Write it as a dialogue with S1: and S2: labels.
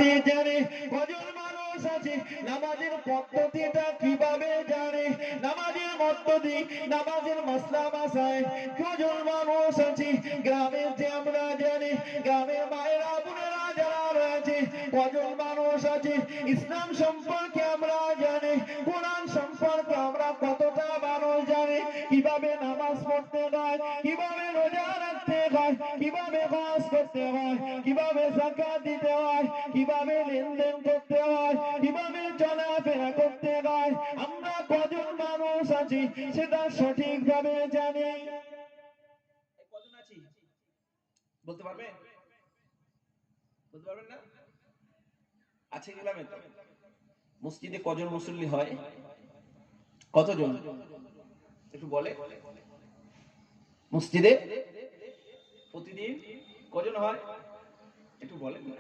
S1: পদ্ধতি জানে? কজন মানুষ আছে নামাজের পদ্ধতিটা কিভাবে জানে? নামাজের পদ্ধতি, নামাজের মাসলা মাসাইল কজন মানুষ আছে গ্রামের যে আমরা জানি? গ্রামের মায়েরা বোনেরা যারা রয়েছে কজন মানুষ আছে ইসলাম সম্পর্কে আমরা জানি? কোরআন সম্পর্কে আমরা কতটা মানুষ জানি? কিভাবে নামাজ পড়তে হয়, কিভাবে রোজা রাখতে হয়, কিভাবে হজ করতে হয়, কিভাবে যাকাত দিতে হয়, কিভাবে লেনদেন করতে হয়, কিভাবে চলাফেরা করতে হয়, আমরা কজন মানুষ আছি সেটা সঠিকভাবে জানি?
S2: কজন আছি বলতে পারবেন? বলতে পারবেন না? আছে গ্রামে তো মসজিদে কজন মুসল্লি হয়? কতজন একটু বলে? মসজিদে প্রতিদিন কজন হয় একটু বলেন না?